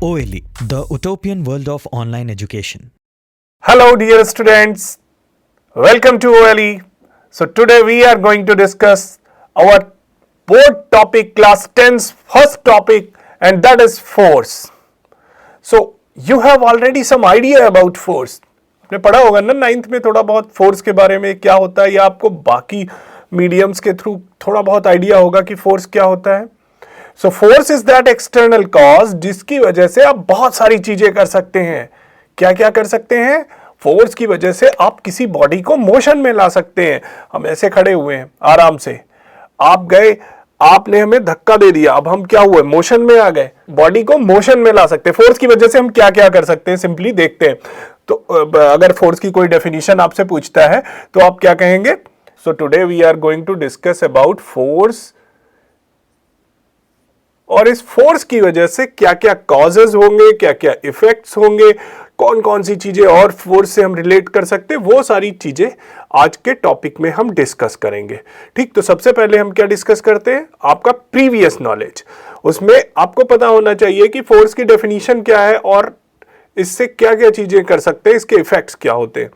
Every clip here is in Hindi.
OLE, the utopian world of online education. Hello dear students, welcome to OLE. So today we are going to discuss our board topic class 10's first topic, and that is force. So you have already some idea about force. आपने पढ़ा होगा ना 9th में थोड़ा बहुत फोर्स के बारे में क्या होता है, या आपको बाकी मीडियम्स के थ्रू थोड़ा बहुत आइडिया होगा कि फोर्स क्या होता है. So force is that external cause जिसकी वजह से आप बहुत सारी चीजें कर सकते हैं. क्या क्या कर सकते हैं? फोर्स की वजह से आप किसी बॉडी को मोशन में ला सकते हैं. हम ऐसे खड़े हुए हैं आराम से, आप गए, आपने हमें धक्का दे दिया, अब हम क्या हुए? मोशन में आ गए. बॉडी को मोशन में ला सकते हैं. फोर्स की वजह से हम क्या क्या कर सकते हैं सिंपली देखते हैं. तो अगर फोर्स की कोई डेफिनेशन आपसे पूछता है तो आप क्या कहेंगे? So today we are going to discuss about force, और इस फोर्स की वजह से क्या क्या कॉजेज होंगे, क्या क्या इफेक्ट्स होंगे, कौन कौन सी चीजें और फोर्स से हम रिलेट कर सकते हैं, वो सारी चीजें आज के टॉपिक में हम डिस्कस करेंगे. ठीक, तो सबसे पहले हम क्या डिस्कस करते हैं? आपका प्रीवियस नॉलेज. उसमें आपको पता होना चाहिए कि फोर्स की डेफिनेशन क्या है और इससे क्या क्या चीजें कर सकते हैं, इसके इफेक्ट्स क्या होते हैं.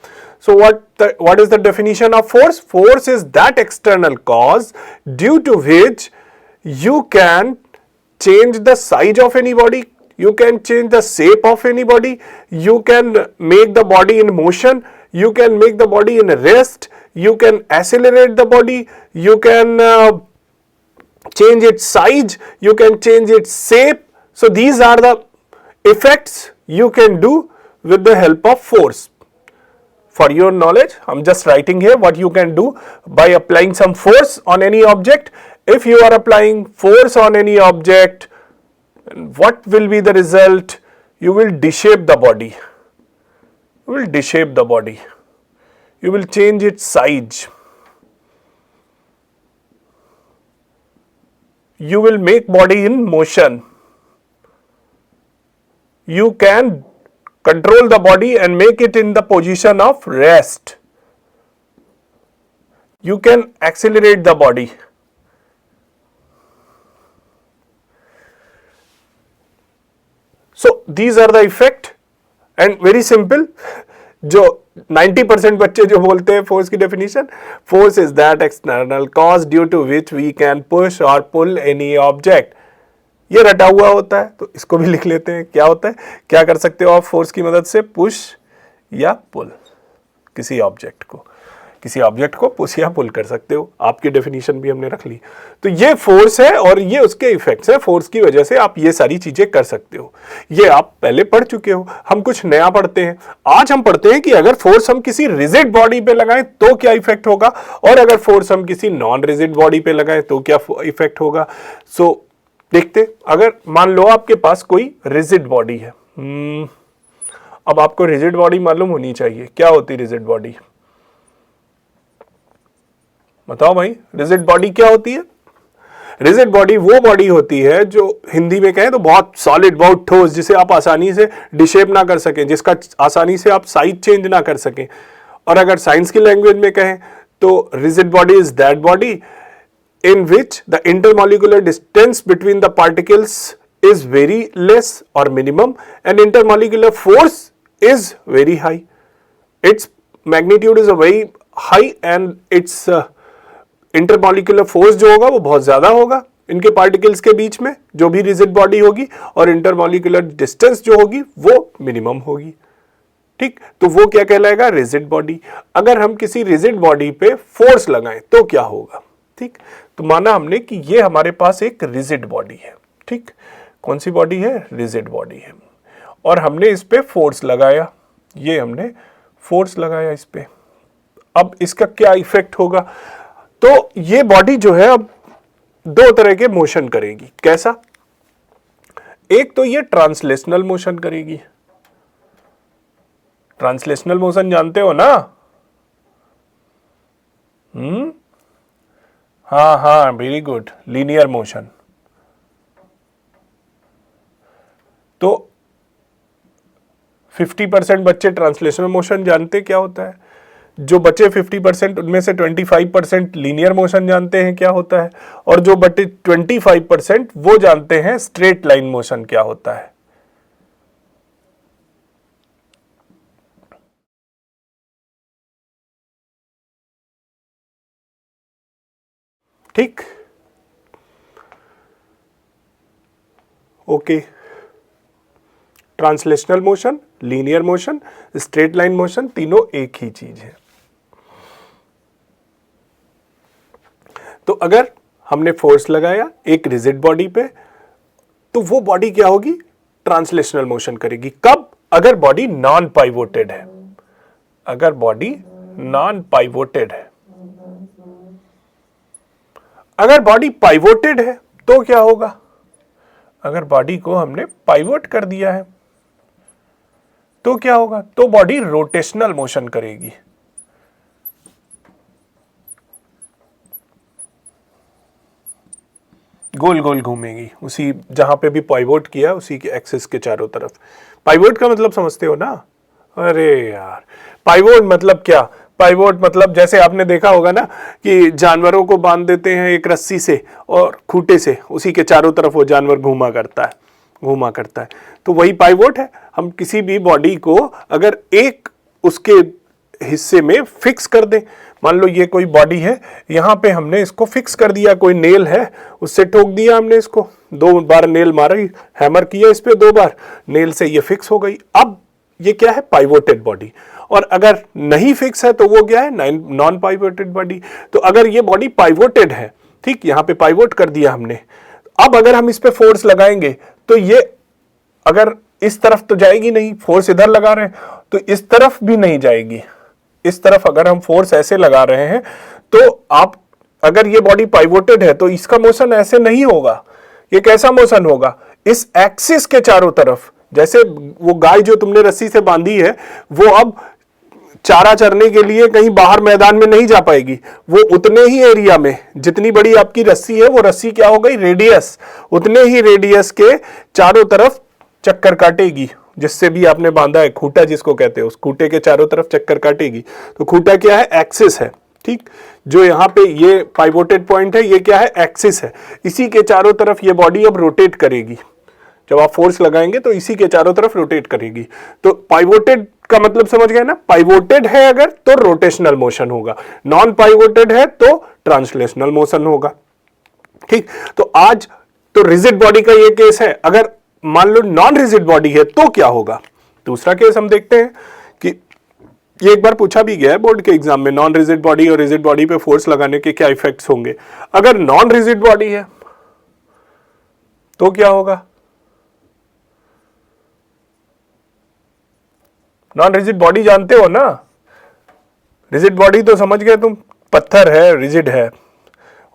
So what is the definition of force? Force is that external cause due to which you can change the size of any body, you can change the shape of any body, you can make the body in motion, you can make the body in rest, you can accelerate the body, you can change its size, you can change its shape. So these are the effects you can do with the help of force. For your knowledge, I'm just writing here what you can do by applying some force on any object. If you are applying force on any object, what will be the result? You will deshape the body. You will deshape the body. You will change its size. You will make body in motion. You can control the body and make it in the position of rest. You can accelerate the body. So these are the effect, and very simple. जो 90% बच्चे जो बोलते हैं फोर्स की definition, force is that external cause due to which we can push और पुल एनी ऑब्जेक्ट. ये रटा हुआ होता है तो इसको भी लिख लेते हैं. क्या होता है, क्या कर सकते हो आप फोर्स की मदद से? पुश या पुल. किसी ऑब्जेक्ट को पुश या पुल कर सकते हो. आपकी डेफिनेशन भी हमने रख ली. तो ये फोर्स है और ये उसके इफेक्ट्स है. फोर्स की वजह से आप ये सारी चीजें कर सकते हो. ये आप पहले पढ़ चुके हो. हम कुछ नया पढ़ते हैं. आज हम पढ़ते हैं कि अगर फोर्स हम किसी रिजिड बॉडी पे लगाएं तो क्या इफेक्ट होगा, और अगर फोर्स हम किसी नॉन रिजिड बॉडी पे लगाएं तो क्या इफेक्ट होगा. सो देखते. अगर मान लो आपके पास कोई रिजिड बॉडी है. अब आपको रिजिड बॉडी मालूम होनी चाहिए. क्या होती है रिजिड बॉडी? बताओ भाई, रिजिड बॉडी क्या होती है? रिजिड बॉडी वो बॉडी होती है जो हिंदी में कहें तो बहुत सॉलिड, बहुत ठोस, जिसे आप आसानी से डिशेप ना कर सकें, जिसका आसानी से आप साइज चेंज ना कर सकें. और अगर साइंस की लैंग्वेज में कहें तो rigid body is that body in which the intermolecular distance between the particles is very less or minimum, and intermolecular force is very high. Its magnitude is a very high and its intermolecular force जो होगा वो बहुत ज़्यादा होगा इनके पार्टिकल्स के बीच में, जो भी रिजिड बॉडी होगी, और इंटरमोलिकुलर डिस्टेंस जो होगी वो मिनिमम होगी. ठीक, तो वो क्या कहलाएगा? Rigid body. अगर हम किसी रिजिड बॉडी पे फोर्स लगाएं तो क्या होगा? ठीक, तो माना हमने कि ये हमारे पास एक रिजिड बॉडी है. ठीक, कौन सी बॉडी है? रिजिड बॉडी है. और हमने इस पे फोर्स लगाया. ये हमने फोर्स लगाया इस पे. अब इसका क्या इफेक्ट होगा? तो ये बॉडी जो है अब दो तरह के मोशन करेगी. कैसा? एक तो ये ट्रांसलेशनल मोशन करेगी. ट्रांसलेशनल मोशन जानते हो ना? हाँ, वेरी गुड. Linear motion. तो 50% बच्चे ट्रांसलेशनल मोशन जानते क्या होता है. जो बचे 50% उनमें से 25% लीनियर मोशन जानते हैं क्या होता है, और जो बचे 25% वो जानते हैं स्ट्रेट लाइन मोशन क्या होता है. ठीक, okay. Translational motion, linear motion, straight line motion, तीनों एक ही चीज है। तो अगर हमने फोर्स लगाया एक रिजिड बॉडी पे, तो वो बॉडी क्या होगी, ट्रांसलेशनल मोशन करेगी। कब, अगर बॉडी नॉन पाइवोटेड है। अगर बॉडी नॉन पाइवोटेड है। अगर बॉडी पाइवोटेड है तो क्या होगा, अगर बॉडी को हमने पाइवोट कर दिया है तो क्या होगा, तो बॉडी रोटेशनल मोशन करेगी। गोल गोल घूमेगी, उसी जहां पे भी पाइवोट किया उसी के एक्सिस के चारों तरफ। पाइवोट का मतलब समझते हो ना? अरे यार, पाइवोट मतलब क्या, पाइवोट मतलब जैसे आपने देखा होगा ना कि जानवरों को बांध देते हैं एक रस्सी से और खूंटे से, उसी के चारों तरफ वो जानवर घूमा करता है, तो वही पाइवोट है। हम किसी भी बॉडी को अगर एक उसके हिस्से में फिक्स कर दें, मान लो ये कोई बॉडी है, यहां पे हमने इसको फिक्स कर दिया, कोई नेल है उससे ठोक दिया हमने इसको, 2 बार नेल मारा, हैमर किया इस पे 2 बार, नेल से ये फिक्स हो गई। अब ये क्या है, पाइवोटेड बॉडी। और अगर नहीं फिक्स है तो वो क्या है, नॉन पाइवोटेड बॉडी। तो अगर ये बॉडी पाइवोटेड है, ठीक, यहां पे पाइवोट कर दिया हमने, अब अगर हम इस पे फोर्स लगाएंगे तो ये अगर इस तरफ तो जाएगी नहीं, फोर्स इधर लगा रहे हैं तो इस तरफ भी नहीं जाएगी। इस तरफ अगर हम फोर्स ऐसे लगा रहे हैं तो आप, अगर ये बॉडी पाइवोटेड है तो इसका मोशन ऐसे नहीं होगा। ये कैसा मोशन होगा, इस एक्सिस के चारों तरफ। जैसे वो गाय जो तुमने रस्सी से बांधी है, वो अब चारा चरने के लिए कहीं बाहर मैदान में नहीं जा पाएगी, वो उतने ही एरिया में, जितनी बड़ी आपकी रस्सी है, वो रस्सी क्या हो गई, रेडियस, उतने ही रेडियस के चारों तरफ चक्कर काटेगी। जिससे भी आपने बांधा है, खूंटा जिसको कहते हैं, उस खूंटे के चारों तरफ चक्कर काटेगी। तो खूंटा क्या है, एक्सिस है, ठीक। जो यहाँ पे ये पाइवोटेड पॉइंट है, ये क्या है, एक्सिस है। इसी के चारों तरफ ये बॉडी अब रोटेट करेगी। जब आप फोर्स लगाएंगे तो इसी के चारों तरफ रोटेट करेगी। तो पाइवोटेड का मतलब समझ गए ना, पाइवोटेड है अगर तो रोटेशनल मोशन होगा, नॉन पाइवोटेड है तो ट्रांसलेशनल मोशन होगा, ठीक। तो आज तो रिजिड बॉडी का ये केस है। अगर मान लो नॉन रिजिड बॉडी है तो क्या होगा। दूसरा केस हम देखते हैं कि ये एक बार पूछा भी गया है बोर्ड के एग्जाम में, नॉन रिजिड बॉडी और रिजिड बॉडी पे फोर्स लगाने के क्या इफेक्ट्स होंगे। अगर नॉन रिजिड बॉडी है तो क्या होगा, नॉन रिजिड बॉडी जानते हो ना, रिजिड बॉडी तो समझ गए तुम, पत्थर है, रिजिड है,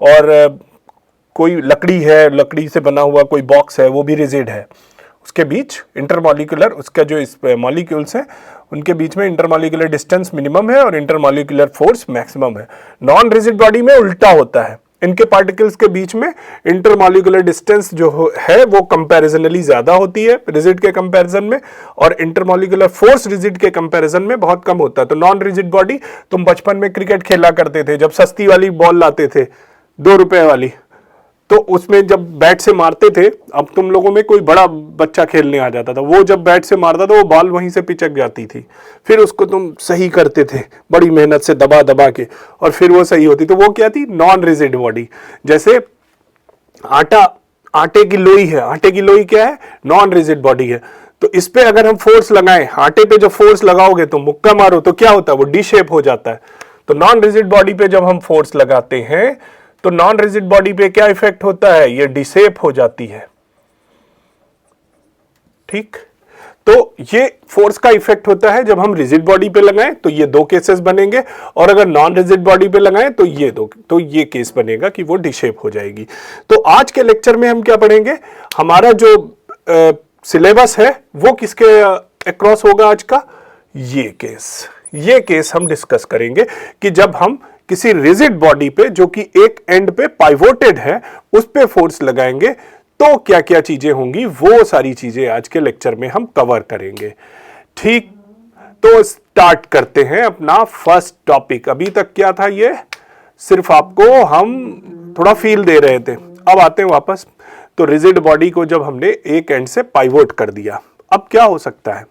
और कोई लकड़ी है, लकड़ी से बना हुआ कोई बॉक्स है, वो भी रिजिड है। उसके बीच इंटरमॉलिक्यूलर, उसका जो इस मॉलिक्यूल्स हैं उनके बीच में इंटरमॉलिक्यूलर डिस्टेंस मिनिमम है और इंटरमॉलिक्यूलर फोर्स मैक्सिमम है। नॉन रिजिड बॉडी में उल्टा होता है, इनके पार्टिकल्स के बीच में इंटरमॉलिक्यूलर डिस्टेंस जो है वो कंपैरिजनली ज्यादा होती है रिजिड के कंपैरिजन में, और इंटरमॉलिक्यूलर फोर्स रिजिड के कंपैरिजन में बहुत कम होता है। तो नॉन रिजिड बॉडी, तुम बचपन में क्रिकेट खेला करते थे, जब सस्ती वाली बॉल लाते थे 2 रुपए वाली, तो उसमें जब बैट से मारते थे, अब तुम लोगों में कोई बड़ा बच्चा खेलने आ जाता था, वो जब बैट से मारता था वो बॉल वहीं से पिचक जाती थी, फिर उसको तुम सही करते थे बड़ी मेहनत से दबा दबा के, और फिर वो सही होती। तो वो क्या थी, नॉन रिजिड बॉडी। जैसे आटे की लोई है, आटे की लोई क्या है, नॉन रिजिड बॉडी है। तो इस पे अगर हम फोर्स लगाएं, आटे पे जब फोर्स लगाओगे तो मुक्का मारो तो क्या होता है, वो डी शेप हो जाता है। तो नॉन रिजिड बॉडी पे जब हम फोर्स लगाते हैं तो नॉन रिजिड बॉडी पे क्या इफेक्ट होता है, ये डिसेप हो जाती है, ठीक। तो ये फोर्स का इफेक्ट होता है जब हम रिजिड बॉडी पे लगाएं तो ये 2 केसेस बनेंगे, और अगर नॉन रिजिड बॉडी पे लगाएं तो ये केस बनेगा कि वो डिसेप हो जाएगी। तो आज के लेक्चर में हम क्या पढ़ेंगे, हमारा जो सिलेबस है वो किसके अक्रॉस होगा आज का, ये केस हम डिस्कस करेंगे कि जब हम किसी रिजिड बॉडी पे जो कि एक एंड पे पाइवोटेड है उस पे फोर्स लगाएंगे तो क्या क्या चीजें होंगी, वो सारी चीजें आज के लेक्चर में हम कवर करेंगे, ठीक। तो स्टार्ट करते हैं अपना फर्स्ट टॉपिक। अभी तक क्या था, ये सिर्फ आपको हम थोड़ा फील दे रहे थे, अब आते हैं वापस। तो रिजिड बॉडी को जब हमने एक एंड से पाइवोट कर दिया, अब क्या हो सकता है,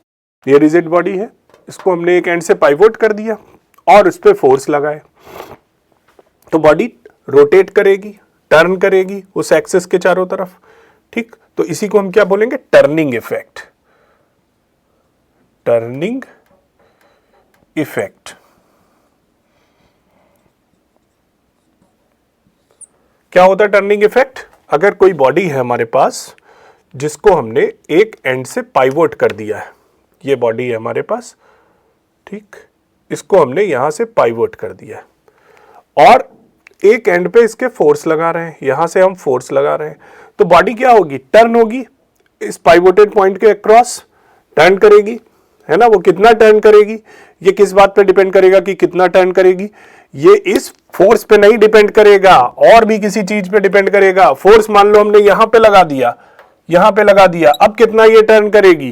ये रिजिड बॉडी है, इसको हमने एक एंड से पाइवोट कर दिया और इस पे फोर्स लगाए तो बॉडी रोटेट करेगी, टर्न करेगी उस एक्सिस के चारों तरफ। ठीक, तो इसी को हम क्या बोलेंगे? Turning effect. टर्निंग इफेक्ट क्या होता है? टर्निंग इफेक्ट, अगर कोई बॉडी है हमारे पास जिसको हमने एक एंड से पाइवोट कर दिया है, ये बॉडी है हमारे पास, ठीक, इसको हमने यहां से पाइवोट कर दिया है और एक एंड पे इसके फोर्स लगा रहे हैं, यहां से हम फोर्स लगा रहे हैं, तो बॉडी क्या होगी? टर्न होगी, इस पाइवोटेड पॉइंट के अक्रॉस टर्न करेगी, है ना। वो कितना टर्न करेगी, ये किस बात पे डिपेंड करेगा कि कितना टर्न करेगी? ये इस फोर्स पे नहीं डिपेंड करेगा, और भी किसी चीज पे डिपेंड करेगा। फोर्स मान लो हमने यहां पे लगा दिया, यहां पे लगा दिया, अब कितना ये टर्न करेगी?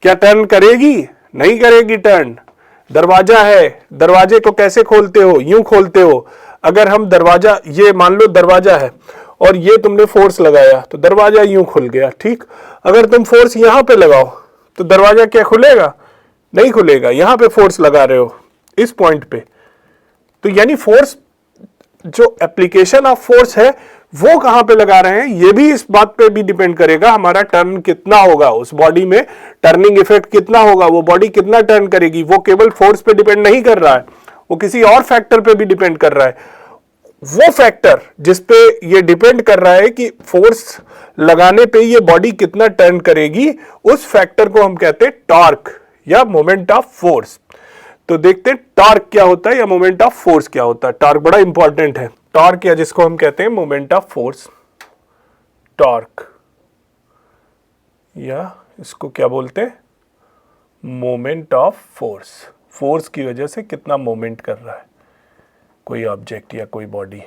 क्या टर्न करेगी? नहीं करेगी टर्न। दरवाजा है, दरवाजे को कैसे खोलते हो? यूं खोलते हो। अगर हम दरवाजा, ये मान लो दरवाजा है और ये तुमने फोर्स लगाया तो दरवाजा यूं खुल गया, ठीक। अगर तुम फोर्स यहां पे लगाओ तो दरवाजा क्या खुलेगा? नहीं खुलेगा। यहां पे फोर्स लगा रहे हो इस पॉइंट पे, तो यानी फोर्स, जो एप्लीकेशन ऑफ फोर्स है वो कहां पे लगा रहे हैं, ये भी इस बात पे भी डिपेंड करेगा हमारा टर्न कितना होगा, उस बॉडी में टर्निंग इफेक्ट कितना होगा, वो बॉडी कितना टर्न करेगी। वो केवल फोर्स पे डिपेंड नहीं कर रहा है, वो किसी और फैक्टर पे भी डिपेंड कर रहा है। वो फैक्टर जिसपे ये डिपेंड कर रहा है कि फोर्स लगाने पे ये बॉडी कितना टर्न करेगी, उस फैक्टर को हम कहते हैं टॉर्क या मोमेंट ऑफ फोर्स। तो देखते हैं टॉर्क क्या होता है या मोमेंट ऑफ फोर्स क्या होता है। टॉर्क बड़ा इंपॉर्टेंट है। टॉर्क या जिसको हम कहते हैं मोमेंट ऑफ फोर्स, टॉर्क, या इसको क्या बोलते हैं? Moment of force. फोर्स की वजह से कितना मोमेंट कर रहा है कोई ऑब्जेक्ट या कोई बॉडी,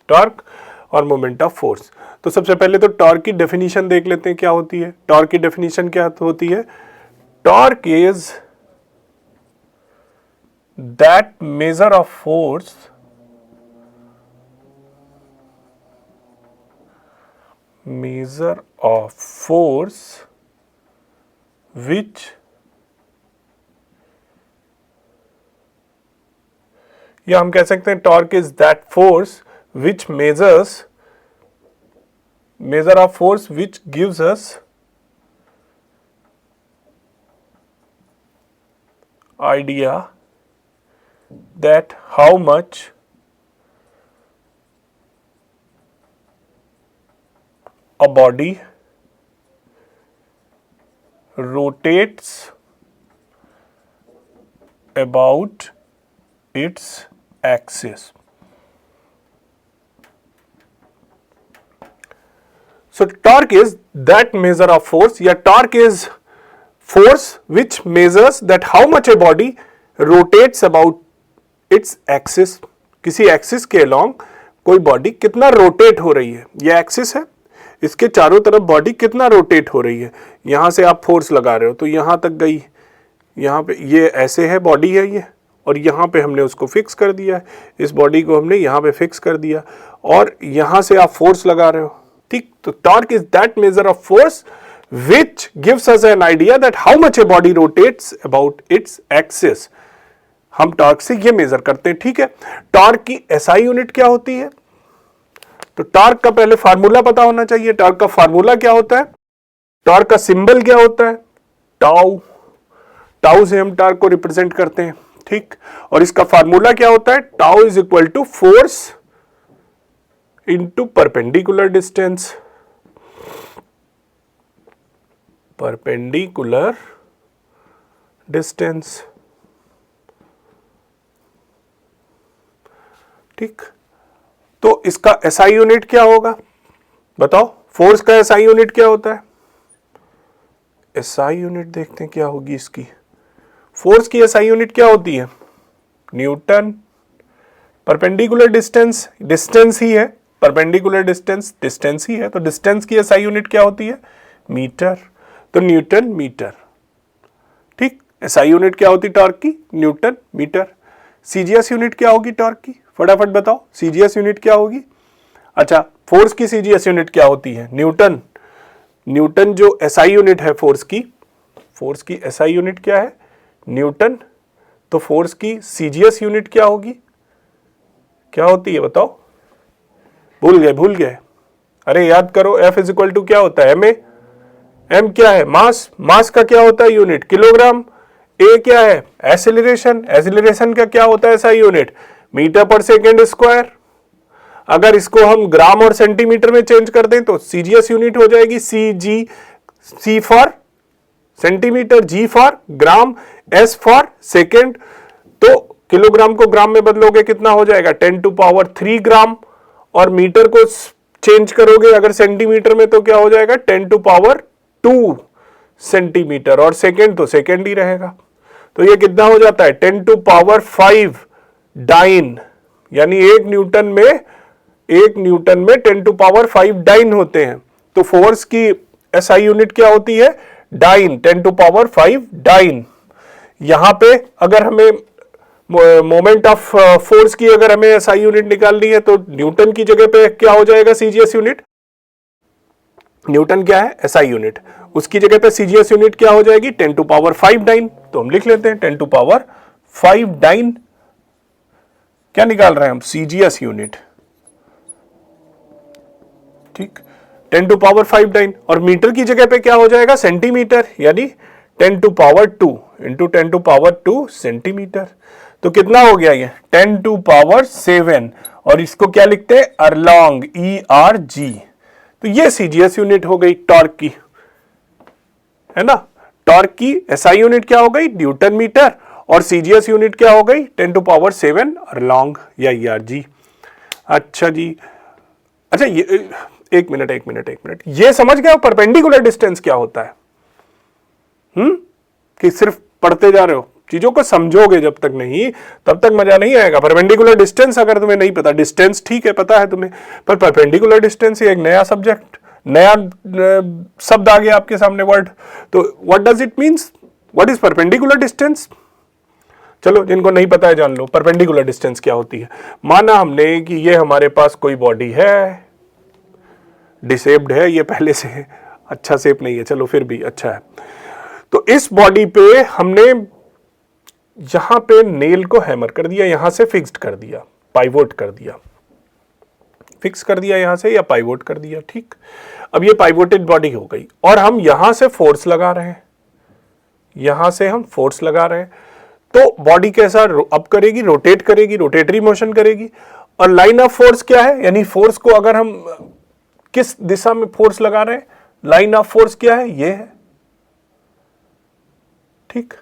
टॉर्क और मोमेंट ऑफ फोर्स। तो सबसे पहले तो टॉर्क की डेफिनेशन देख लेते हैं क्या होती है। टॉर्क की डेफिनेशन क्या होती है? Torque is that measure of force which या हम कह सकते हैं torque is that force which measure of force which gives us idea that how much a body rotates about its axis. So torque is that measure of force, या torque is force which measures that how much a body rotates about its axis। किसी एक्सिस के अलोंग कोई बॉडी कितना रोटेट हो रही है। ये एक्सिस है, इसके चारों तरफ बॉडी कितना रोटेट हो रही है। यहां से आप फोर्स लगा रहे हो तो यहां तक गई, यहां पे ये ऐसे है, बॉडी है ये, और यहां पे हमने उसको फिक्स कर दिया है। इस बॉडी को हमने यहां पे फिक्स कर दिया और यहां से आप फोर्स लगा रहे हो, ठीक। तो torque is that measure of force which gives us an idea that how much a body rotates about its axis। हम टॉर्क से ये मेजर करते हैं, ठीक है। टॉर्क की एसआई यूनिट क्या होती है? तो टॉर्क का पहले फार्मूला पता होना चाहिए। टॉर्क का फार्मूला क्या होता है? टॉर्क का सिंबल क्या होता है? टाउ। टाउ से हम टॉर्क को रिप्रेजेंट करते हैं, ठीक। और इसका फार्मूला क्या होता है? Tau is equal to force into perpendicular distance. Perpendicular distance, ठीक। तो इसका एसआई यूनिट क्या होगा बताओ? फोर्स का एसआई यूनिट क्या होता है? एसआई यूनिट देखते हैं क्या होगी इसकी। फोर्स की एसआई यूनिट क्या होती है? न्यूटन। परपेंडिकुलर डिस्टेंस, डिस्टेंस ही है, परपेंडिकुलर डिस्टेंस डिस्टेंस ही है, तो डिस्टेंस की एसआई यूनिट क्या होती है? मीटर। तो न्यूटन मीटर, ठीक। एसआई यूनिट क्या होती टॉर्क की? Newton metre. सीजीएस यूनिट क्या होगी टॉर्क की? फटाफट बताओ, सीजीएस यूनिट क्या होगी? अच्छा, फोर्स की सीजीएस यूनिट क्या होती है? न्यूटन। न्यूटन जो एसआई यूनिट है फोर्स की एसआई यूनिट क्या है? न्यूटन। तो फोर्स की सीजीएस यूनिट क्या होगी? क्या होती है बताओ? भूल गए? अरे याद करो, F इज इक्वल टू क्या होता है? ma। m क्या है? मास का क्या होता है यूनिट? किलोग्राम। a क्या है? एसिलरेशन का क्या होता है ऐसा यूनिट? मीटर पर सेकेंड स्क्वायर। अगर इसको हम ग्राम और सेंटीमीटर में चेंज कर दें तो सीजीएस यूनिट हो जाएगी C for centimetre, G for gram, S for second. तो किलोग्राम को ग्राम में बदलोगे कितना हो जाएगा? 10⁻³ ग्राम। और मीटर को चेंज करोगे अगर सेंटीमीटर में तो क्या हो जाएगा? 10⁻² सेंटीमीटर। और सेकेंड तो सेकेंड ही रहेगा। तो ये कितना हो जाता है? 10⁵ डाइन। यानी एक न्यूटन में 10⁵ डाइन होते हैं। तो फोर्स की एसआई यूनिट क्या होती है? Dyne, 10⁵ dyne. यहां पे अगर हमें मोमेंट ऑफ फोर्स की अगर हमें एसआई यूनिट निकालनी है तो न्यूटन की जगह पे क्या हो जाएगा? CGS unit. न्यूटन क्या है? SI unit. उसकी जगह पे सीजीएस यूनिट क्या हो जाएगी? 10⁵ डाइन। तो हम लिख लेते हैं 10⁵ डाइन। क्या निकाल रहे हैं हम? CGS unit. ठीक, 10⁵ डाइन। और मीटर की जगह पे क्या हो जाएगा? सेंटीमीटर। यानी 10⁻² इंटू 10⁻² सेंटीमीटर। तो कितना हो गया ये? 10⁻7। और इसको क्या लिखते हैं? अरलॉन्ग, ERG। तो ये सीजीएस यूनिट हो गई टॉर्क की, है ना। टॉर्क की एसआई यूनिट क्या हो गई? Newton metre. और सीजीएस यूनिट क्या हो गई? 10⁻7 अरलॉन्ग या ERG। अच्छा जी, अच्छा ये एक मिनट, ये समझ गए परपेंडिकुलर डिस्टेंस क्या होता है? कि सिर्फ पढ़ते जा रहे हो, चीजों को समझोगे जब तक नहीं तब तक मजा नहीं आएगा। परपेंडिकुलर डिस्टेंस अगर तुम्हें नहीं पता, डिस्टेंस ठीक है पता है तुम्हें, पर परपेंडिकुलर डिस्टेंस एक नया सब्जेक्ट, नया शब्द आ गया आपके सामने, वर्ड। तो what does it means? What is perpendicular distance? चलो जिनको नहीं पता है जान लो परपेंडिकुलर डिस्टेंस क्या होती है। माना हमने कि ये हमारे पास कोई बॉडी है, डिसेब्ड है, ये पहले से अच्छा शेप नहीं है, चलो फिर भी अच्छा है। तो इस बॉडी पे हमने यहां पे नेल को हैमर कर दिया, यहां से फिक्स्ड कर दिया, पाइवोट कर दिया, फिक्स कर दिया यहां से या पाइवोट कर दिया। ठीक, अब ये पाइवोटेड बॉडी हो गई और हम यहां से फोर्स लगा रहे हैं, यहां से हम फोर्स लगा रहे हैं। तो बॉडी कैसा अप करेगी? रोटेट करेगी, रोटेटरी मोशन करेगी। और लाइन ऑफ फोर्स क्या है? यानी फोर्स को अगर हम किस दिशा में फोर्स लगा रहे हैं, लाइन ऑफ फोर्स क्या है? ये है। ठीक,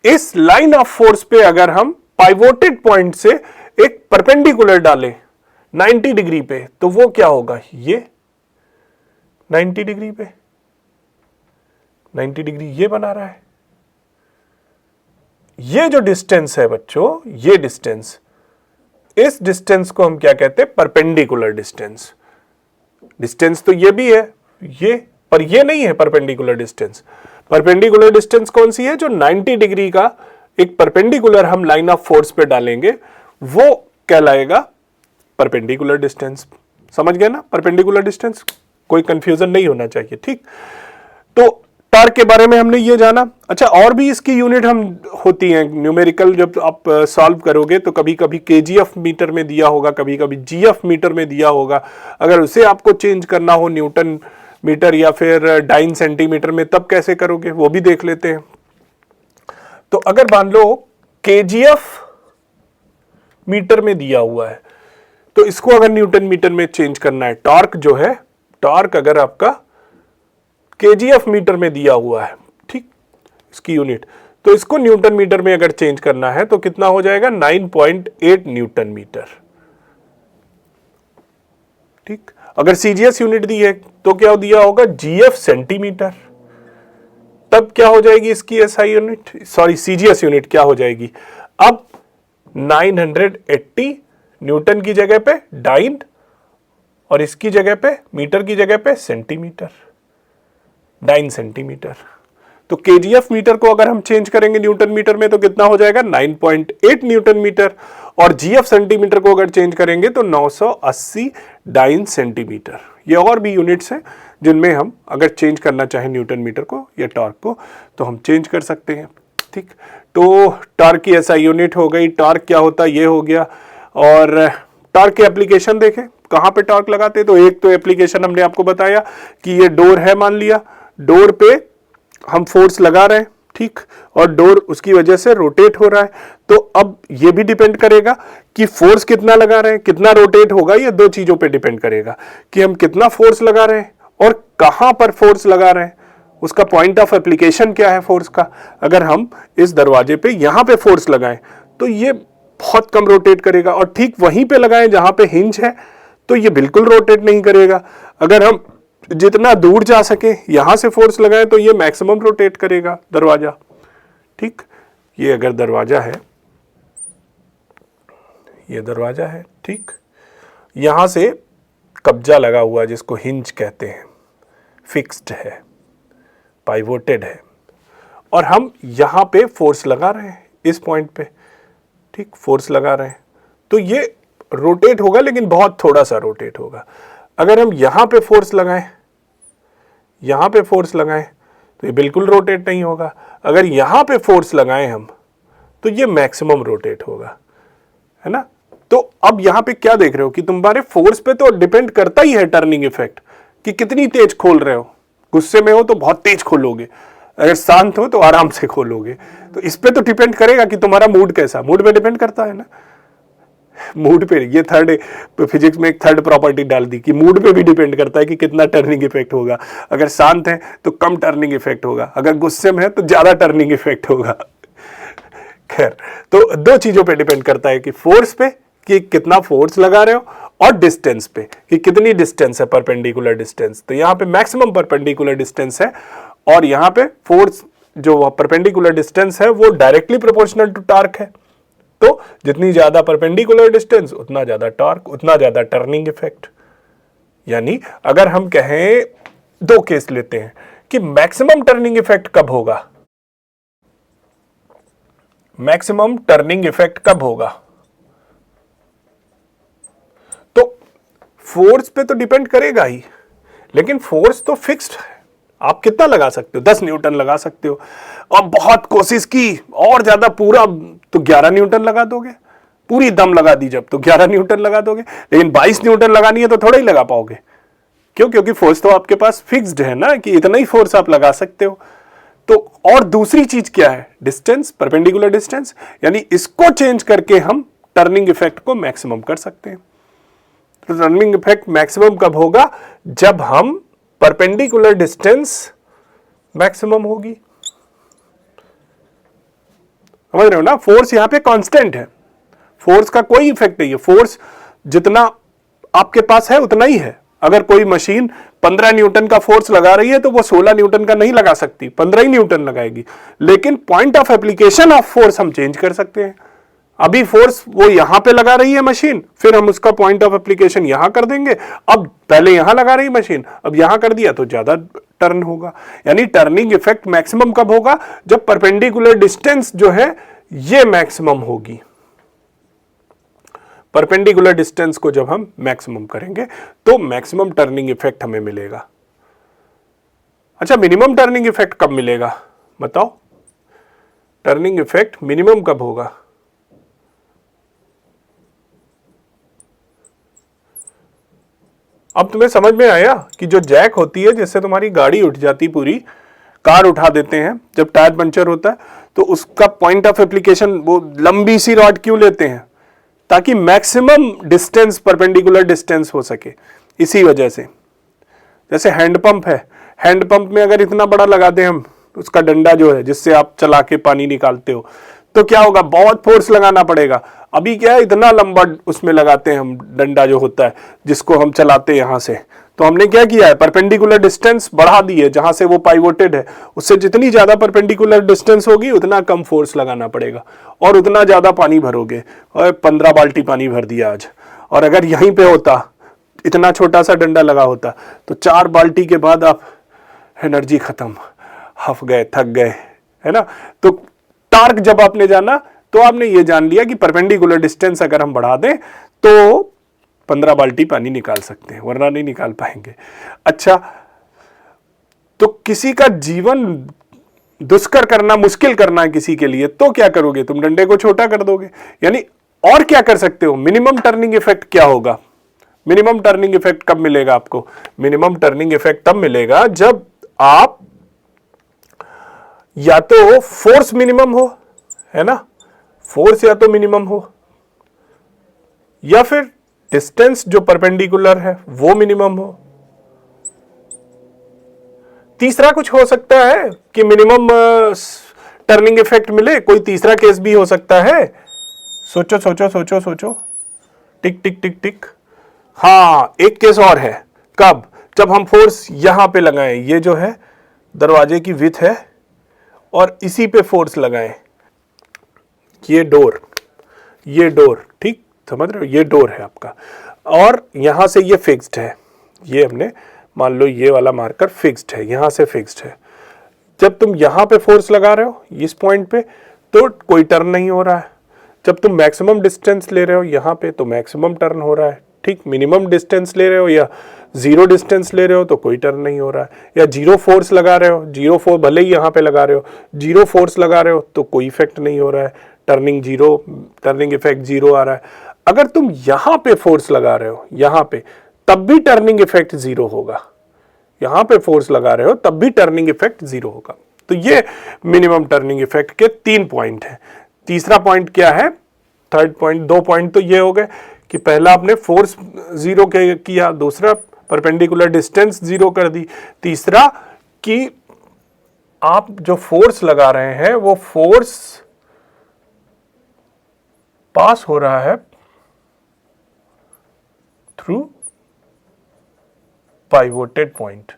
इस लाइन ऑफ फोर्स पे अगर हम पाइवोटेड पॉइंट से एक परपेंडिकुलर डालें 90 डिग्री पे, तो वो क्या होगा? ये 90 डिग्री पे, 90 डिग्री ये बना रहा है। ये जो डिस्टेंस है बच्चों, ये डिस्टेंस, इस डिस्टेंस को हम क्या कहते हैं? Perpendicular distance. डिस्टेंस तो ये भी है, ये, पर ये नहीं है परपेंडिकुलर डिस्टेंस। परपेंडिकुलर डिस्टेंस कौन सी है? जो 90 डिग्री का एक परपेंडिकुलर हम लाइन ऑफ फोर्स पे डालेंगे, वो कहलाएगा परपेंडिकुलर डिस्टेंस। समझ गए ना परपेंडिकुलर डिस्टेंस? कोई कंफ्यूजन नहीं होना चाहिए। ठीक, तो टॉर्क के बारे में हमने ये जाना। अच्छा, और भी इसकी यूनिट हम होती हैं न्यूमेरिकल, जब आप सॉल्व करोगे तो कभी कभी केजीएफ मीटर में दिया होगा, कभी कभी जीएफ मीटर में दिया होगा। अगर उसे आपको चेंज करना हो न्यूटन मीटर या फिर डाइन सेंटीमीटर में, तब कैसे करोगे वो भी देख लेते हैं। तो अगर मान लो केजीएफ मीटर में दिया हुआ है, तो इसको अगर न्यूटन मीटर में चेंज करना है, टॉर्क जो है, टॉर्क अगर आपका केजीएफ मीटर में दिया हुआ है, ठीक, इसकी यूनिट, तो इसको न्यूटन मीटर में अगर चेंज करना है तो कितना हो जाएगा? 9.8 न्यूटन मीटर। ठीक, अगर सीजीएस यूनिट दी है तो क्या दिया होगा? GF centimetre. तब क्या हो जाएगी इसकी SI unit, sorry CGS unit क्या हो जाएगी? अब 980 न्यूटन की जगह पे डाइन, और इसकी जगह पे, मीटर की जगह पे सेंटीमीटर, डाइन सेंटीमीटर। तो केजीएफ मीटर को अगर हम चेंज करेंगे न्यूटन मीटर में तो कितना हो जाएगा? 9.8 न्यूटन मीटर। और जीएफ सेंटीमीटर को अगर चेंज करेंगे तो 980 डाइन सेंटीमीटर। ये और भी यूनिट्स हैं जिनमें हम अगर चेंज करना चाहें न्यूटन मीटर को या टॉर्क को तो हम चेंज कर सकते हैं। ठीक, तो टॉर्क की ऐसा यूनिट हो गई, टॉर्क क्या होता है ये हो गया। और टॉर्क के एप्लीकेशन देखें, कहां पे टॉर्क लगाते हैं। तो एक तो एप्लीकेशन हमने आपको बताया कि ये डोर है, मान लिया डोर पे हम फोर्स लगा रहे हैं, ठीक, और डोर उसकी वजह से रोटेट हो रहा है। तो अब ये भी डिपेंड करेगा कि फोर्स कितना लगा रहे हैं, कितना रोटेट होगा। ये दो चीजों पे डिपेंड करेगा कि हम कितना फोर्स लगा रहे हैं और कहां पर फोर्स लगा रहे हैं, उसका पॉइंट ऑफ एप्लीकेशन क्या है फोर्स का। अगर हम इस दरवाजे पे यहां पे फोर्स लगाएं तो ये बहुत कम रोटेट करेगा, और ठीक वहीं पे लगाएं जहां पे हिंज है तो ये बिल्कुल रोटेट नहीं करेगा। अगर हम जितना दूर जा सके यहां से फोर्स लगाएं तो ये मैक्सिमम रोटेट करेगा दरवाजा, ठीक। ये अगर दरवाजा है, ये दरवाजा है, ठीक, यहां से कब्जा लगा हुआ जिसको हिंज कहते हैं, फिक्स्ड है, पाइवोटेड है, और हम यहां पे फोर्स लगा रहे हैं इस पॉइंट पे, ठीक, फोर्स लगा रहे हैं तो ये रोटेट होगा, लेकिन बहुत थोड़ा सा रोटेट होगा। अगर हम यहां पे फोर्स लगाएं, यहां पे फोर्स लगाएं तो ये बिल्कुल रोटेट नहीं होगा। अगर यहां पे फोर्स लगाएं हम तो ये मैक्सिमम रोटेट होगा, है ना। तो अब यहां पे क्या देख रहे हो कि तुम्हारे फोर्स पे तो डिपेंड करता ही है टर्निंग इफेक्ट कि कितनी तेज खोल रहे हो। गुस्से में हो तो बहुत तेज खोलोगे, अगर शांत हो तो आराम से खोलोगे। तो इस पे तो डिपेंड करेगा कि तुम्हारा मूड कैसा, मूड पे डिपेंड करता है ना, मूड पे। ये थर्ड फिजिक्स में एक थर्ड प्रॉपर्टी डाल दी कि मूड पे भी डिपेंड करता है कि कितना टर्निंग इफेक्ट होगा। अगर शांत है तो कम टर्निंग इफेक्ट होगा, अगर गुस्से में है तो ज्यादा टर्निंग इफेक्ट होगा। खैर, तो दो चीजों पे डिपेंड करता है कि फोर्स पे कि कितना फोर्स लगा रहे हो, और डिस्टेंस पे कि कितनी डिस्टेंस है, परपेंडिकुलर डिस्टेंस। तो यहां पे मैक्सिमम परपेंडिकुलर डिस्टेंस है, और यहां पे फोर्स जो परपेंडिकुलर डिस्टेंस है वो डायरेक्टली प्रोपोर्शनल टू टॉर्क है। तो जितनी ज्यादा परपेंडिकुलर डिस्टेंस उतना ज्यादा टॉर्क, उतना ज्यादा टर्निंग इफेक्ट। यानी अगर हम कहें, दो केस लेते हैं कि मैक्सिमम टर्निंग इफेक्ट कब होगा, मैक्सिमम टर्निंग इफेक्ट कब होगा, तो फोर्स पे तो डिपेंड करेगा ही, लेकिन फोर्स तो फिक्स्ड है। आप कितना लगा सकते हो, 10 न्यूटन लगा सकते हो, और बहुत कोशिश की और ज्यादा पूरा तो 11 न्यूटन लगा दोगे, पूरी दम लगा दी जब तो 11 न्यूटन लगा दोगे। लेकिन 22 न्यूटन लगानी है तो थोड़ा ही लगा पाओगे, क्यों, क्योंकि फोर्स तो आपके पास फिक्स्ड है ना कि इतना ही फोर्स आप लगा सकते हो। तो और दूसरी चीज क्या है, डिस्टेंस, परपेंडिकुलर डिस्टेंस, यानी इसको चेंज करके हम टर्निंग इफेक्ट को मैक्सिमम कर सकते हैं। तो टर्निंग इफेक्ट मैक्सिमम कब होगा, जब हम परपेंडिकुलर डिस्टेंस मैक्सिमम होगी। समझ रहे हो ना, फोर्स यहां पे कांस्टेंट है, फोर्स का कोई इफेक्ट नहीं है, फोर्स जितना आपके पास है उतना ही है। अगर कोई मशीन 15 न्यूटन का फोर्स लगा रही है तो वो 16 न्यूटन का नहीं लगा सकती, 15 ही न्यूटन लगाएगी। लेकिन point of application of force हम चेंज कर सकते हैं। अभी फोर्स वो यहां पे लगा रही है मशीन, फिर हम उसका पॉइंट ऑफ एप्लीकेशन यहां कर देंगे। अब पहले यहां लगा रही मशीन, अब यहां कर दिया तो ज्यादा टर्न होगा। यानी टर्निंग इफेक्ट मैक्सिमम कब होगा, जब परपेंडिकुलर डिस्टेंस जो है ये मैक्सिमम होगी। परपेंडिकुलर डिस्टेंस को जब हम मैक्सिमम करेंगे तो मैक्सिमम टर्निंग इफेक्ट हमें मिलेगा। अच्छा, मिनिमम टर्निंग इफेक्ट कब मिलेगा बताओ, टर्निंग इफेक्ट मिनिमम कब होगा। अब तुम्हें समझ में आया कि जो जैक होती है जिससे तुम्हारी गाड़ी उठ जाती, पूरी कार उठा देते हैं जब टायर पंचर होता है, तो उसका पॉइंट ऑफ एप्लीकेशन वो लंबी सी रॉड क्यों लेते हैं, ताकि मैक्सिमम डिस्टेंस परपेंडिकुलर डिस्टेंस हो सके। इसी वजह से जैसे हैंडपंप है, हैंडपंप में अगर इतना बड़ा लगा दें हम उसका डंडा जो है जिससे आप चला के पानी निकालते हो, तो क्या होगा, बहुत फोर्स लगाना पड़ेगा। अभी क्या है, इतना लंबा उसमें लगाते हैं हम डंडा जो होता है जिसको हम चलाते हैं यहां से, तो हमने क्या किया है, परपेंडिकुलर डिस्टेंस बढ़ा दी है। जहां से वो पाइवोटेड है उससे जितनी ज्यादा परपेंडिकुलर डिस्टेंस होगी उतना कम फोर्स लगाना पड़ेगा और उतना ज्यादा पानी भरोगे। और 15 बाल्टी पानी भर दिया आज, और अगर यहीं पे होता, इतना छोटा सा डंडा लगा होता, तो 4 बाल्टी के बाद आप एनर्जी खत्म, हफ गए, थक गए, है ना। तो टार्क जब आपने जाना तो आपने ये जान लिया कि परपेंडिकुलर डिस्टेंस अगर हम बढ़ा दें तो 15 बाल्टी पानी निकाल सकते हैं, वरना नहीं निकाल पाएंगे। अच्छा, तो किसी का जीवन दुष्कर करना, मुश्किल करना है किसी के लिए, तो क्या करोगे, तुम डंडे को छोटा कर दोगे। यानी और क्या कर सकते हो, मिनिमम टर्निंग इफेक्ट क्या होगा, मिनिमम टर्निंग इफेक्ट कब मिलेगा आपको, मिनिमम टर्निंग इफेक्ट तब मिलेगा जब आप या तो फोर्स मिनिमम हो, है ना, फोर्स या तो मिनिमम हो, या फिर डिस्टेंस जो परपेंडिकुलर है वो मिनिमम हो। तीसरा कुछ हो सकता है कि मिनिमम टर्निंग इफेक्ट मिले, कोई तीसरा केस भी हो सकता है। सोचो सोचो सोचो सोचो, टिक टिक टिक टिक। हाँ, एक केस और है, कब, जब हम फोर्स यहां पे लगाएं, ये जो है दरवाजे की विड्थ है और इसी पे फोर्स लगाएं, ये डोर, ठीक समझ रहे हो, ये डोर है आपका और यहां से ये फिक्स्ड है, ये हमने मान लो ये वाला मार्कर फिक्स्ड है, यहां से फिक्स्ड है। जब तुम यहां पे फोर्स लगा रहे हो इस पॉइंट पे तो कोई टर्न नहीं हो रहा है, जब तुम मैक्सिमम डिस्टेंस ले रहे हो यहां पे तो मैक्सिमम टर्न हो रहा है, ठीक। मिनिमम डिस्टेंस ले रहे हो या जीरो डिस्टेंस ले रहे हो तो कोई टर्न नहीं हो रहा है, या जीरो फोर्स लगा रहे हो, जीरो फोर्स भले ही यहां पे लगा रहे हो, जीरो फोर्स लगा रहे हो तो कोई इफेक्ट नहीं हो रहा है, turning zero, turning effect zero आ रहा है। अगर तुम यहां पे फोर्स लगा रहे हो यहां पे, तब भी टर्निंग इफेक्ट जीरो होगा, यहां पे फोर्स लगा रहे हो तब भी टर्निंग इफेक्ट जीरो होगा। तो ये मिनिमम टर्निंग इफेक्ट के 3 पॉइंट हैं। तीसरा पॉइंट क्या है, थर्ड पॉइंट, 2 पॉइंट तो ये हो गए कि पहला आपने फोर्स जीरो किया, दूसरा परपेंडिकुलर डिस्टेंस जीरो कर दी, तीसरा कि आप जो फोर्स लगा रहे हैं वो फोर्स पास हो रहा है through pivoted point.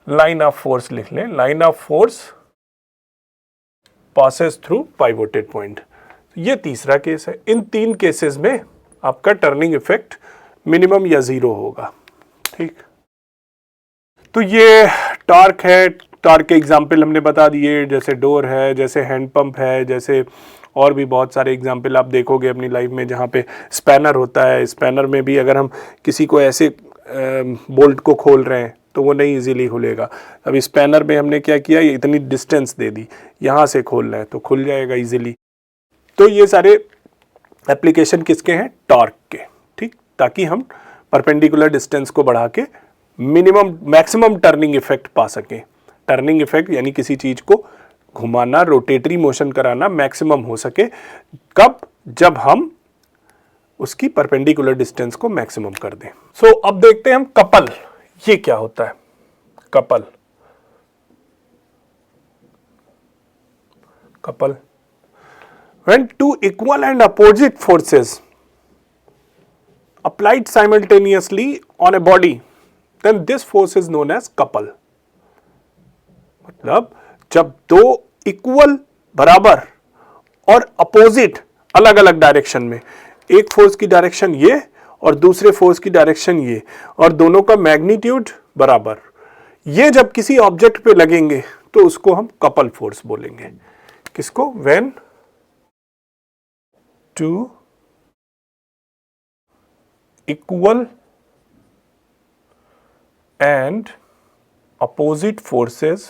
Line of force लिख लें, line of force passes through pivoted point. ये तीसरा केस है। इन 3 केसेस में आपका टर्निंग इफेक्ट मिनिमम या जीरो होगा, ठीक। तो ये टॉर्क है, टॉर्क के एग्जाम्पल हमने बता दिए, जैसे डोर है, जैसे हैंड पंप है, जैसे और भी बहुत सारे एग्जाम्पल आप देखोगे अपनी लाइफ में जहाँ पे स्पैनर होता है। स्पैनर में भी अगर हम किसी को ऐसे बोल्ट को खोल रहे हैं तो वो नहीं इजीली खुलेगा। अब स्पैनर में हमने क्या किया, ये इतनी डिस्टेंस दे दी, यहाँ से खोलना है तो खुल जाएगा इजीली। तो ये सारे एप्लीकेशन किसके हैं, टॉर्क के, ठीक, ताकि हम परपेंडिकुलर डिस्टेंस को बढ़ा के मिनिमम मैक्सिमम टर्निंग इफेक्ट पा सकें। टर्निंग इफेक्ट यानी किसी चीज को घुमाना, रोटेटरी मोशन कराना मैक्सिमम हो सके, कब, जब हम उसकी परपेंडिकुलर डिस्टेंस को मैक्सिमम कर दें। सो अब देखते हैं हम कपल, ये क्या होता है couple. Couple, when two equal and opposite forces applied simultaneously on a body, then this force is known as couple। मतलब जब दो इक्वल, बराबर और अपोजिट, अलग अलग डायरेक्शन में, एक फोर्स की डायरेक्शन ये और दूसरे फोर्स की डायरेक्शन ये, और दोनों का मैग्नीट्यूड बराबर, ये जब किसी ऑब्जेक्ट पे लगेंगे तो उसको हम कपल फोर्स बोलेंगे। किसको, when two equal and opposite forces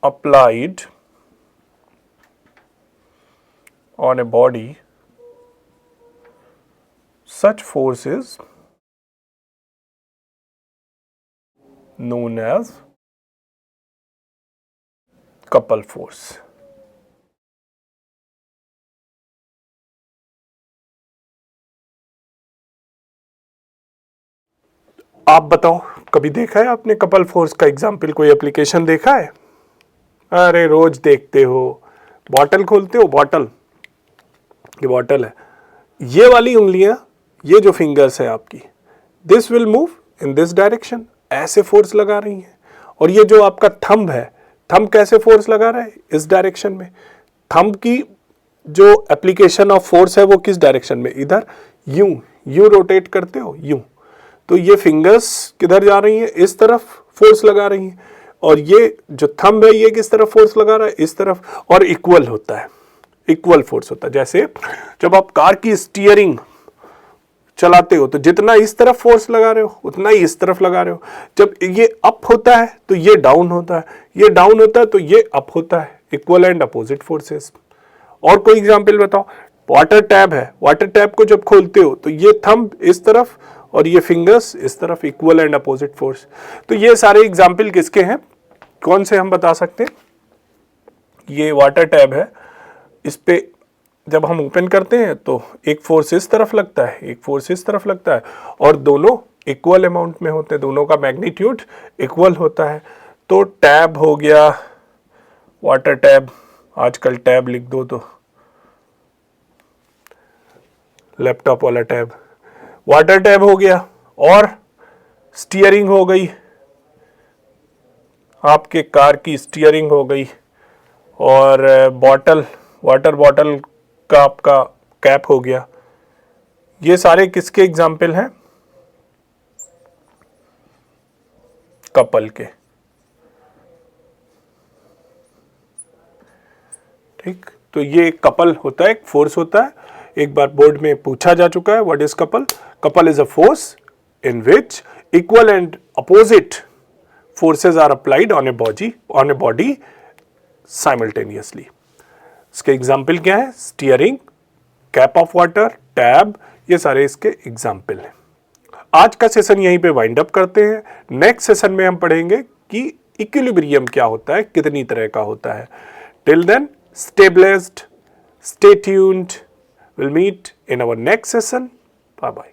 applied on a body, such force is known as couple force। आप बताओ, कभी देखा है आपने कपल फोर्स का एग्जाम्पल, कोई एप्लीकेशन देखा है? अरे रोज देखते हो, बॉटल खोलते हो, बॉटल, ये बॉटल है, ये वाली उंगलियां, ये जो फिंगर्स है आपकी, this will move in this direction, ऐसे फोर्स लगा रही हैं। और ये जो आपका थंब है, थंब कैसे फोर्स लगा रहा है, इस डायरेक्शन में। थंब की जो एप्लीकेशन ऑफ फोर्स है वो किस डायरेक्शन में, इधर, यूं यूं रोटेट करते हो, यूं। तो ये फिंगर्स किधर जा रही हैं, इस तरफ फोर्स लगा रही हैं, और ये जो थंब है ये किस तरफ फोर्स लगा रहा है, इस तरफ, और इक्वल होता है, इक्वल फोर्स होता है। जैसे जब आप कार की स्टीयरिंग चलाते हो तो जितना इस तरफ फोर्स लगा रहे हो उतना ही इस तरफ लगा रहे हो। जब ये अप होता है तो ये डाउन होता है, ये डाउन होता है तो ये अप होता है। Equal and opposite forces. और कोई एग्जांपल बताओ। वाटर टैब है, वाटर टैब को जब खोलते हो तो ये थंब इस तरफ और ये फिंगर्स इस तरफ, इक्वल एंड अपोजिट फोर्स। तो ये सारे एग्जाम्पल किसके हैं, कौन से हम बता सकते हैं। ये वाटर टैब है, इस पे जब हम ओपन करते हैं तो एक फोर्स इस तरफ लगता है, एक फोर्स इस तरफ लगता है और दोनों इक्वल अमाउंट में होते हैं, दोनों का मैग्नीट्यूड इक्वल होता है। तो टैब हो गया, वाटर टैब, आजकल टैब लिख दो तो लैपटॉप वाला टैब, वाटर टैब हो गया। और स्टीयरिंग हो गई, आपके कार की स्टीयरिंग हो गई। और बॉटल, वाटर बॉटल का आपका कैप हो गया। ये सारे किसके एग्जाम्पल हैं, कपल के। ठीक, तो ये एक कपल होता है, एक फोर्स होता है। एक बार बोर्ड में पूछा जा चुका है, what is couple. Couple is a force in which equal and opposite forces are applied on a body simultaneously. इसके एग्जाम्पल क्या है, steering, cap of water, tab, ये सारे इसके एग्जाम्पल हैं। आज का सेशन यहीं पे वाइंड अप करते हैं। नेक्स्ट सेशन में हम पढ़ेंगे कि इक्विलिब्रियम क्या होता है, कितनी तरह का होता है। Till then stay blessed, stay tuned, will meet in our next session. Bye bye.